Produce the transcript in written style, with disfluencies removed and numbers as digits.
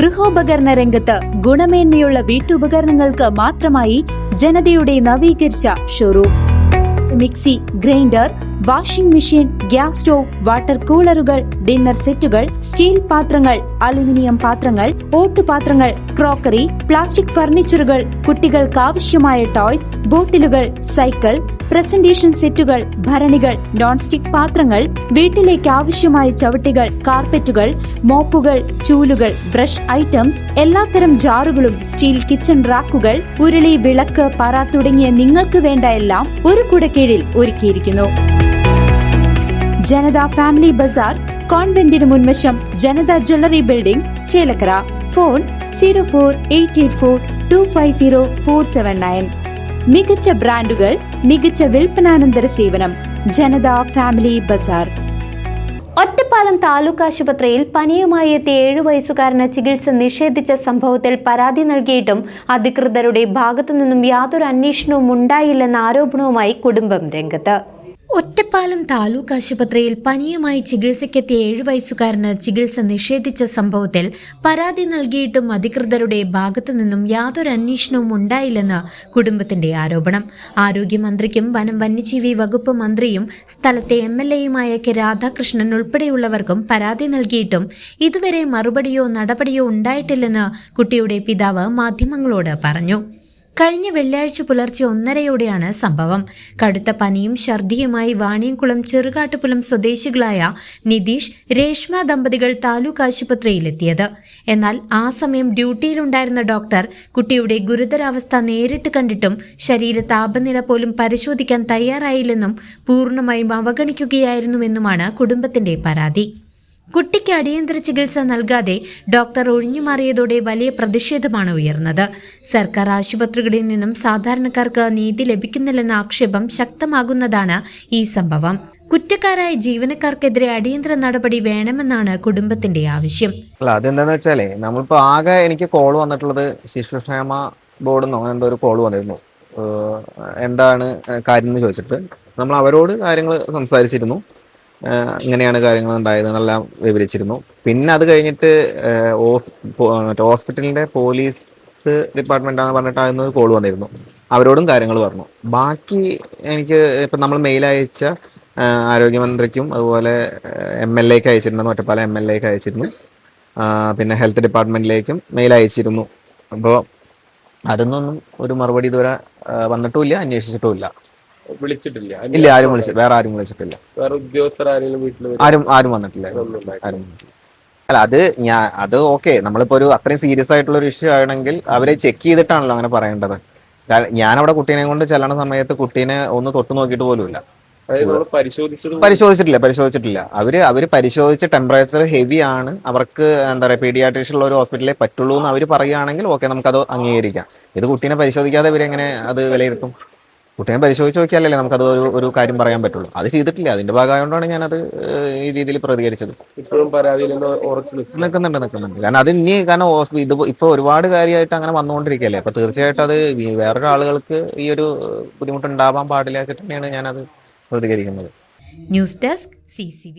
ഗൃഹോപകരണ രംഗത്ത് ഗുണമേന്മയുള്ള വീട്ടുപകരണങ്ങൾക്ക് മാത്രമായി ജനതയുടെ നവീകരിച്ച showroom. Mixie, grinder, washing machine, gas stove, water കൂളറുകൾ, ഡിന്നർ സെറ്റുകൾ, സ്റ്റീൽ പാത്രങ്ങൾ, അലുമിനിയം പാത്രങ്ങൾ, ഓട്ടുപാത്രങ്ങൾ, ക്രോക്കറി, പ്ലാസ്റ്റിക് ഫർണിച്ചറുകൾ, കുട്ടികൾക്ക് ആവശ്യമായ ടോയ്സ്, ബോട്ടിലുകൾ, സൈക്കിൾ, പ്രസന്റേഷൻ സെറ്റുകൾ, ഭരണികൾ, നോൺ സ്റ്റിക് പാത്രങ്ങൾ, വീട്ടിലേക്ക് ആവശ്യമായ ചവിട്ടികൾ, കാർപ്പറ്റുകൾ, മോപ്പുകൾ, ചൂലുകൾ, ബ്രഷ് ഐറ്റംസ്, എല്ലാത്തരം ജാറുകളും, സ്റ്റീൽ കിച്ചൺ റാക്കുകൾ, ഉരുളി, വിളക്ക്, പറ തുടങ്ങിയ നിങ്ങൾക്ക് വേണ്ട എല്ലാം ഒരു കുടക്കീഴിൽ ഒരുക്കിയിരിക്കുന്നു. ജനത ഫാമിലി ബസാർ, കോൺവെന്റിന് മുൻവശം, ജനത ജ്വല്ലറി ബിൽഡിംഗ്, ചേലക്കര. ഫോൺ 04884250 മികച്ച ബ്രാൻഡുകൾ, മികച്ച വിൽപ്പനാനന്തര സേവനം. ജനത ഫാമിലി ബസാർ. ഒറ്റപ്പാലം താലൂക്ക് ആശുപത്രിയിൽ പനിയുമായി എത്തിയ 7 വയസ്സുകാരന് ചികിത്സ നിഷേധിച്ച സംഭവത്തിൽ പരാതി നൽകിയിട്ടും അധികൃതരുടെ ഭാഗത്തുനിന്നും യാതൊരു അന്വേഷണവും ഉണ്ടായില്ലെന്ന ആരോപണവുമായി കുടുംബം രംഗത്ത്. ഒറ്റപ്പാലം താലൂക്ക് ആശുപത്രിയിൽ പനിയുമായി ചികിത്സയ്ക്കെത്തിയ 7 വയസ്സുകാരന് ചികിത്സ നിഷേധിച്ച സംഭവത്തിൽ പരാതി നൽകിയിട്ടും അധികൃതരുടെ ഭാഗത്തുനിന്നും യാതൊരു അന്വേഷണവും ഉണ്ടായില്ലെന്ന് കുടുംബത്തിന്റെ ആരോപണം. ആരോഗ്യമന്ത്രിക്കും വനം വന്യജീവി വകുപ്പ് മന്ത്രിയും സ്ഥലത്തെ MLAയുമായ കെ രാധാകൃഷ്ണൻ ഉൾപ്പെടെയുള്ളവർക്കും പരാതി നൽകിയിട്ടും ഇതുവരെ മറുപടിയോ നടപടിയോ ഉണ്ടായിട്ടില്ലെന്ന് കുട്ടിയുടെ പിതാവ് മാധ്യമങ്ങളോട് പറഞ്ഞു. കഴിഞ്ഞ വെള്ളിയാഴ്ച പുലർച്ചെ 1:30യോടെയാണ് സംഭവം. കടുത്ത പനിയും ഛർദിയുമായി വാണിയംകുളം ചെറുകാട്ടുപുലം സ്വദേശികളായ നിതീഷ്, രേഷ്മ ദമ്പതികൾ താലൂക്ക് ആശുപത്രിയിലെത്തിയത്. എന്നാൽ ആ സമയം ഡ്യൂട്ടിയിലുണ്ടായിരുന്ന ഡോക്ടർ കുട്ടിയുടെ ഗുരുതരാവസ്ഥ നേരിട്ട് കണ്ടിട്ടും ശരീര താപനില പോലും പരിശോധിക്കാൻ തയ്യാറായില്ലെന്നും പൂർണ്ണമായും അവഗണിക്കുകയായിരുന്നുവെന്നുമാണ് കുടുംബത്തിന്റെ പരാതി. കുട്ടിക്ക് അടിയന്തര ചികിത്സ നൽകാതെ ഡോക്ടർ ഒഴിഞ്ഞുമാറിയതോടെ വലിയ പ്രതിഷേധമാണ് ഉയർന്നത്. സർക്കാർ ആശുപത്രികളിൽ നിന്നും സാധാരണക്കാർക്ക് നീതി ലഭിക്കുന്നില്ലെന്ന ആക്ഷേപം ശക്തമാകുന്നതാണ് ഈ സംഭവം. കുറ്റക്കാരായ ജീവനക്കാർക്കെതിരെ അടിയന്തര നടപടി വേണമെന്നാണ് കുടുംബത്തിന്റെ ആവശ്യം. അതെന്താന്ന് വെച്ചാലേ, നമ്മളിപ്പോ ആകെ എനിക്ക് കോൾ വന്നിട്ടുള്ളത് ശിശുക്ഷേമ ബോർഡിൽ നിന്ന് അങ്ങനെ എന്തോ ഒരു കോൾ വന്നിരുന്നു. എന്താണ് കാര്യം എന്ന് ചോദിച്ചിട്ട് നമ്മൾ അവരോട് കാര്യങ്ങൾ സംസാരിച്ചിരുന്നു. ഇങ്ങനെയാണ് കാര്യങ്ങൾ ഉണ്ടായതെന്നെല്ലാം വിവരിച്ചിരുന്നു. പിന്നെ അത് കഴിഞ്ഞിട്ട് ഹോസ്പിറ്റലിന്റെ പോലീസ് ഡിപ്പാർട്ട്മെന്റാന്ന് പറഞ്ഞിട്ടായിരുന്നു കോൾ വന്നിരുന്നു. അവരോടും കാര്യങ്ങൾ പറഞ്ഞു. ബാക്കി എനിക്ക് ഇപ്പം നമ്മൾ മെയിൽ അയച്ച ആരോഗ്യമന്ത്രിക്കും അതുപോലെ MLAക്ക് അയച്ചിരുന്നു, ഒറ്റപ്പാലം MLAക്ക് അയച്ചിരുന്നു. പിന്നെ ഹെൽത്ത് ഡിപ്പാർട്ട്മെന്റിലേക്കും മെയിൽ അയച്ചിരുന്നു. അപ്പോൾ അതൊന്നും ഒരു മറുപടി ഇതുവരെ വന്നിട്ടുമില്ല, അന്വേഷിച്ചിട്ടുമില്ല. വിളിച്ചിട്ടില്ല? ഇല്ല, വേറെ ആരും വിളിച്ചിട്ടില്ല. വേറെ ഉദ്യോഗസ്ഥർ ആരും വന്നിട്ടില്ല. അല്ല, അത് ഓക്കെ. നമ്മളിപ്പോ ഒരു അത്രയും സീരിയസ് ആയിട്ടുള്ള ഒരു ഇഷ്യൂ ആണെങ്കിൽ അവരെ ചെക്ക് ചെയ്തിട്ടാണല്ലോ അങ്ങനെ പറയേണ്ടത്. ഞാനവിടെ കുട്ടീനെ കൊണ്ട് ചെല്ലണ സമയത്ത് കുട്ടീനെ ഒന്ന് തൊട്ട് നോക്കിയിട്ട് പോലുമില്ല. പരിശോധിച്ചിട്ടില്ല. അവര് പരിശോധിച്ച് ടെമ്പറേച്ചർ ഹെവി ആണ്, അവർക്ക് എന്താ പറയുക പീഡിയാട്രീഷ്യൻ ഉള്ള ഒരു ഹോസ്പിറ്റലേ പറ്റുള്ളൂ എന്ന് അവർ പറയുകയാണെങ്കിൽ ഓക്കെ, നമുക്കത് അംഗീകരിക്കാം. ഇത് കുട്ടീനെ പരിശോധിക്കാതെ ഇവരെങ്ങനെ അത് വിലയിരുത്തും? കുട്ടീനെ പരിശോധിച്ച് നോക്കിയാലല്ലേ നമുക്കത് ഒരു കാര്യം പറയാൻ പറ്റുള്ളൂ. അത് ചെയ്തിട്ടില്ല. അതിന്റെ ഭാഗമായതുകൊണ്ടാണ് ഞാനത് ഈ രീതിയിൽ പ്രതികരിച്ചത്. ഇപ്പോഴും പരാതിയിൽ നിൽക്കുന്നുണ്ട്. കാരണം അത് ഇത് ഇപ്പൊ ഒരുപാട് കാര്യമായിട്ട് അങ്ങനെ വന്നുകൊണ്ടിരിക്കുകയല്ലേ. അപ്പൊ തീർച്ചയായിട്ടും അത് വേറൊരാളുകൾക്ക് ഈ ഒരു ബുദ്ധിമുട്ടുണ്ടാവാൻ പാടില്ല വെച്ചിട്ട് തന്നെയാണ് ഞാനത് പ്രതികരിക്കുന്നത്. News desk CCV.